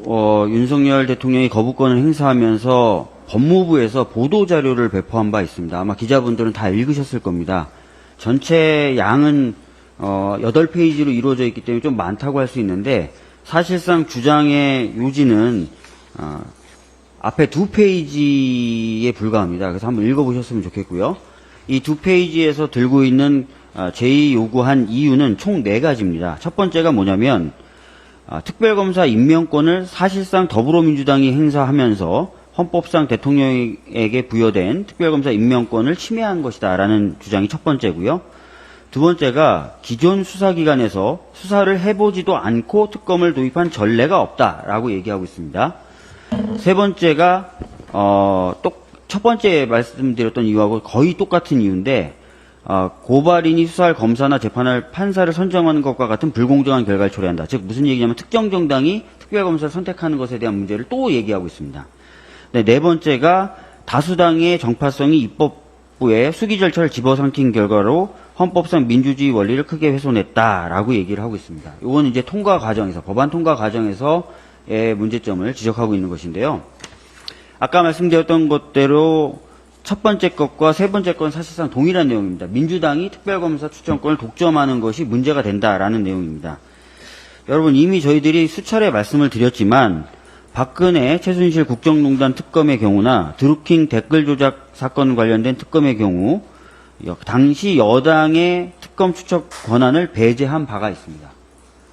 윤석열 대통령이 거부권을 행사하면서 법무부에서 보도자료를 배포한 바 있습니다. 아마 기자분들은 다 읽으셨을 겁니다. 전체 양은 8페이지로 이루어져 있기 때문에 좀 많다고 할 수 있는데 사실상 주장의 요지는 앞에 2페이지에 불과합니다. 그래서 한번 읽어보셨으면 좋겠고요. 이 2페이지에서 들고 있는 제의 요구한 이유는 총 4가지입니다. 첫 번째가 뭐냐면 특별검사 임명권을 사실상 더불어민주당이 행사하면서 헌법상 대통령에게 부여된 특별검사 임명권을 침해한 것이다 라는 주장이 첫 번째고요. 두 번째가 기존 수사기관에서 수사를 해보지도 않고 특검을 도입한 전례가 없다라고 얘기하고 있습니다. 세 번째가 첫 번째 말씀드렸던 이유하고 거의 똑같은 이유인데 고발인이 수사할 검사나 재판할 판사를 선정하는 것과 같은 불공정한 결과를 초래한다. 즉 무슨 얘기냐면 특정 정당이 특별검사를 선택하는 것에 대한 문제를 또 얘기하고 있습니다. 네 번째가 다수당의 정파성이 입법부에 수기 절차를 집어삼킨 결과로 헌법상 민주주의 원리를 크게 훼손했다라고 얘기를 하고 있습니다. 이건 이제 통과 과정에서 법안 통과 과정에서의 문제점을 지적하고 있는 것인데요. 아까 말씀드렸던 것대로 첫 번째 것과 세 번째 건 사실상 동일한 내용입니다. 민주당이 특별검사 추천권을 독점하는 것이 문제가 된다라는 내용입니다. 여러분 이미 저희들이 수차례 말씀을 드렸지만 박근혜, 최순실 국정농단 특검의 경우나 드루킹 댓글 조작 사건 관련된 특검의 경우 당시 여당의 특검 추천 권한을 배제한 바가 있습니다.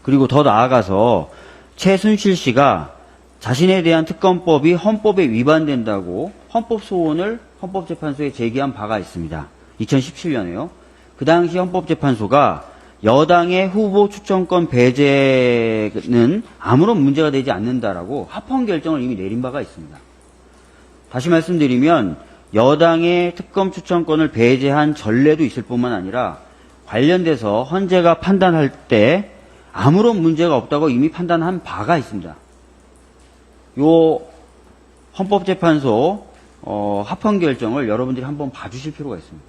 그리고 더 나아가서 최순실 씨가 자신에 대한 특검법이 헌법에 위반된다고 헌법 소원을 헌법재판소에 제기한 바가 있습니다. 2017년에요. 그 당시 헌법재판소가 여당의 후보 추천권 배제는 아무런 문제가 되지 않는다라고 합헌 결정을 이미 내린 바가 있습니다. 다시 말씀드리면 여당의 특검 추천권을 배제한 전례도 있을 뿐만 아니라 관련돼서 헌재가 판단할 때 아무런 문제가 없다고 이미 판단한 바가 있습니다. 요 헌법재판소 합헌 결정을 여러분들이 한번 봐주실 필요가 있습니다.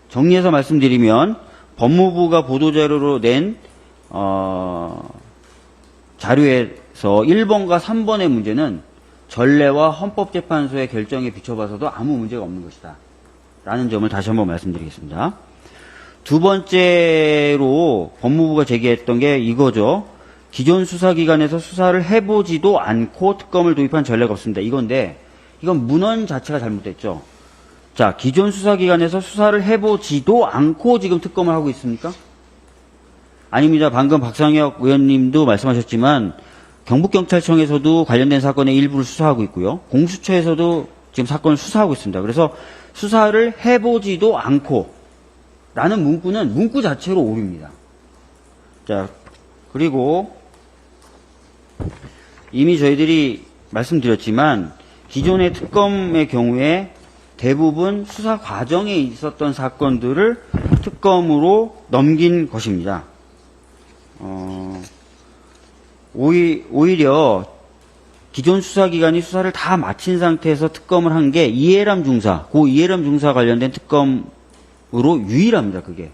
정리해서 말씀드리면 법무부가 보도자료로 낸 자료에서 1번과 3번의 문제는 전례와 헌법재판소의 결정에 비춰봐서도 아무 문제가 없는 것이다 라는 점을 다시 한번 말씀드리겠습니다. 두 번째로 법무부가 제기했던 게 이거죠. 기존 수사기관에서 수사를 해보지도 않고 특검을 도입한 전례가 없습니다. 이건데 이건 문헌 자체가 잘못됐죠. 자, 기존 수사기관에서 수사를 해보지도 않고 지금 특검을 하고 있습니까? 아닙니다. 방금 박상혁 의원님도 말씀하셨지만 경북경찰청에서도 관련된 사건의 일부를 수사하고 있고요. 공수처에서도 지금 사건을 수사하고 있습니다. 그래서 수사를 해보지도 않고 라는 문구는 문구 자체로 오류입니다. 자, 그리고 이미 저희들이 말씀드렸지만 기존의 특검의 경우에 대부분 수사 과정에 있었던 사건들을 특검으로 넘긴 것입니다. 오히려 기존 수사기관이 수사를 다 마친 상태에서 특검을 한 게 이해람 중사, 고 이해람 중사 관련된 특검으로 유일합니다. 그게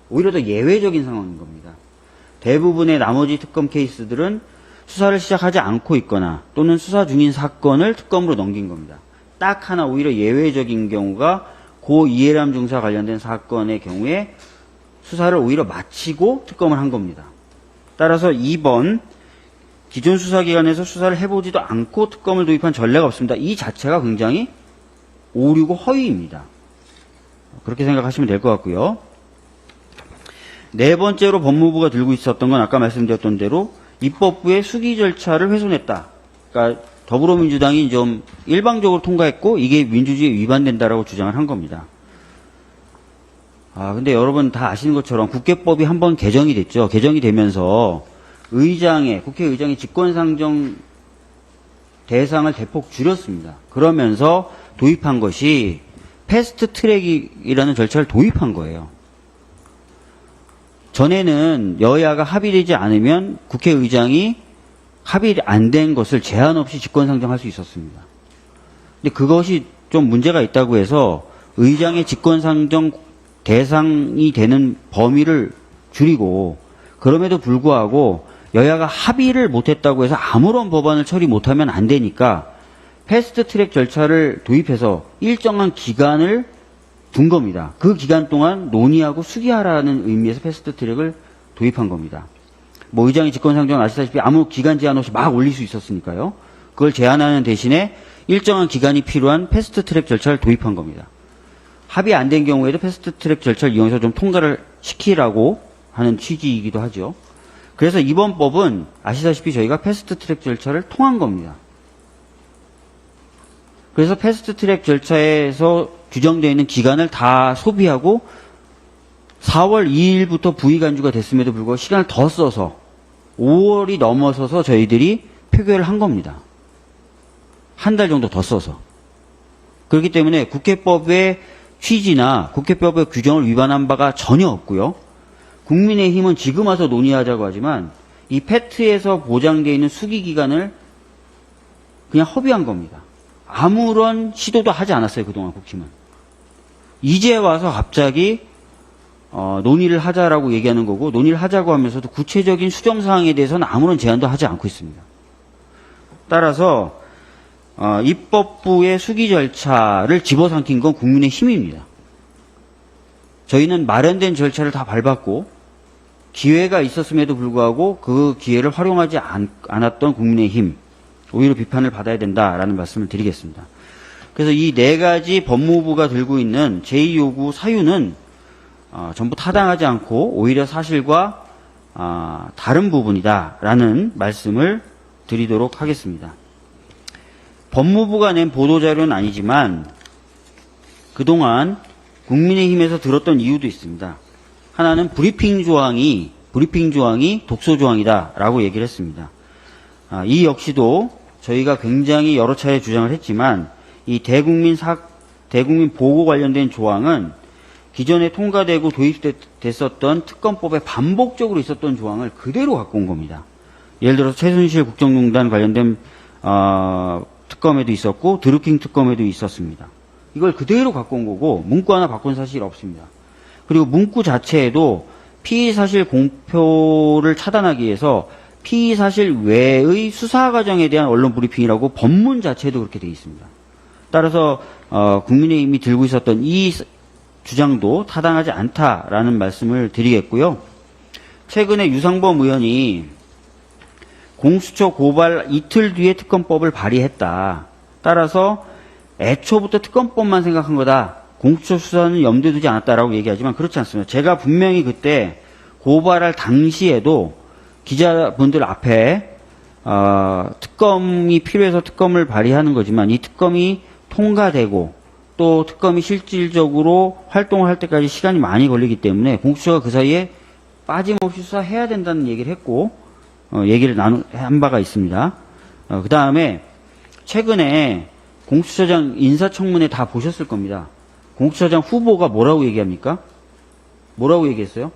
오히려 더 예외적인 상황인 겁니다. 대부분의 나머지 특검 케이스들은 수사를 시작하지 않고 있거나 또는 수사 중인 사건을 특검으로 넘긴 겁니다. 딱 하나 오히려 예외적인 경우가 고 이해람 중사 관련된 사건의 경우에 수사를 오히려 마치고 특검을 한 겁니다. 따라서 2번 기존 수사기관에서 수사를 해보지도 않고 특검을 도입한 전례가 없습니다. 이 자체가 굉장히 오류고 허위입니다. 그렇게 생각하시면 될 것 같고요. 네 번째로 법무부가 들고 있었던 건 아까 말씀드렸던 대로 입법부의 수기 절차를 훼손했다. 그러니까 더불어민주당이 좀 일방적으로 통과했고 이게 민주주의에 위반된다라고 주장을 한 겁니다. 근데 여러분 다 아시는 것처럼 국회법이 한번 개정이 됐죠. 개정이 되면서 국회의장의 직권상정 대상을 대폭 줄였습니다. 그러면서 도입한 것이 패스트 트랙이라는 절차를 도입한 거예요. 전에는 여야가 합의되지 않으면 국회의장이 합의 안 된 것을 제한 없이 직권상정할 수 있었습니다. 근데 그것이 좀 문제가 있다고 해서 의장의 직권상정 대상이 되는 범위를 줄이고 그럼에도 불구하고 여야가 합의를 못했다고 해서 아무런 법안을 처리 못하면 안 되니까 패스트트랙 절차를 도입해서 일정한 기간을 둔 겁니다. 그 기간 동안 논의하고 수기하라는 의미에서 패스트트랙을 도입한 겁니다. 뭐 의장이 직권상정 아시다시피 아무 기간 제한 없이 막 올릴 수 있었으니까요. 그걸 제한하는 대신에 일정한 기간이 필요한 패스트트랙 절차를 도입한 겁니다. 합의 안 된 경우에도 패스트트랙 절차를 이용해서 좀 통과를 시키라고 하는 취지이기도 하죠. 그래서 이번 법은 아시다시피 저희가 패스트트랙 절차를 통한 겁니다. 그래서 패스트트랙 절차에서 규정되어 있는 기간을 다 소비하고 4월 2일부터 부의간주가 됐음에도 불구하고 시간을 더 써서 5월이 넘어서서 저희들이 표결을 한 겁니다. 한 달 정도 더 써서. 그렇기 때문에 국회법의 취지나 국회법의 규정을 위반한 바가 전혀 없고요. 국민의힘은 지금 와서 논의하자고 하지만 이 패트에서 보장되어 있는 수기 기간을 그냥 허비한 겁니다. 아무런 시도도 하지 않았어요. 그동안 국힘은. 이제 와서 갑자기 논의를 하자라고 얘기하는 거고 논의를 하자고 하면서도 구체적인 수정사항에 대해서는 아무런 제안도 하지 않고 있습니다. 따라서 입법부의 수기 절차를 집어삼킨 건 국민의힘입니다. 저희는 마련된 절차를 다 밟았고 기회가 있었음에도 불구하고 그 기회를 활용하지 않았던 국민의힘 오히려 비판을 받아야 된다라는 말씀을 드리겠습니다. 그래서 이 네 가지 법무부가 들고 있는 제2요구 사유는 전부 타당하지 않고 오히려 사실과 다른 부분이다라는 말씀을 드리도록 하겠습니다. 법무부가 낸 보도자료는 아니지만 그동안 국민의힘에서 들었던 이유도 있습니다. 하나는 브리핑 조항이 독소 조항이다라고 얘기를 했습니다. 이 역시도 저희가 굉장히 여러 차례 주장을 했지만 이 대국민 보고 관련된 조항은 기존에 통과되고 도입됐었던 특검법에 반복적으로 있었던 조항을 그대로 갖고 온 겁니다. 예를 들어서 최순실 국정농단 관련된 특검에도 있었고 드루킹 특검에도 있었습니다. 이걸 그대로 갖고 온 거고 문구 하나 바꾼 사실이 없습니다. 그리고 문구 자체에도 피의사실 공표를 차단하기 위해서 피의사실 외의 수사 과정에 대한 언론 브리핑이라고 법문 자체도 그렇게 되어 있습니다. 따라서 국민의힘이 들고 있었던 이 주장도 타당하지 않다라는 말씀을 드리겠고요. 최근에 유상범 의원이 공수처 고발 이틀 뒤에 특검법을 발의했다. 따라서 애초부터 특검법만 생각한 거다. 공수처 수사는 염두에 두지 않았다라고 얘기하지만 그렇지 않습니다. 제가 분명히 그때 고발할 당시에도 기자분들 앞에 특검이 필요해서 특검을 발의하는 거지만 이 특검이 통과되고 또 특검이 실질적으로 활동을 할 때까지 시간이 많이 걸리기 때문에 공수처가 그 사이에 빠짐없이 수사해야 된다는 얘기를 했고 얘기를 한 바가 있습니다. 그 다음에 최근에 공수처장 인사청문회 다 보셨을 겁니다. 공수처장 후보가 뭐라고 얘기합니까? 뭐라고 얘기했어요?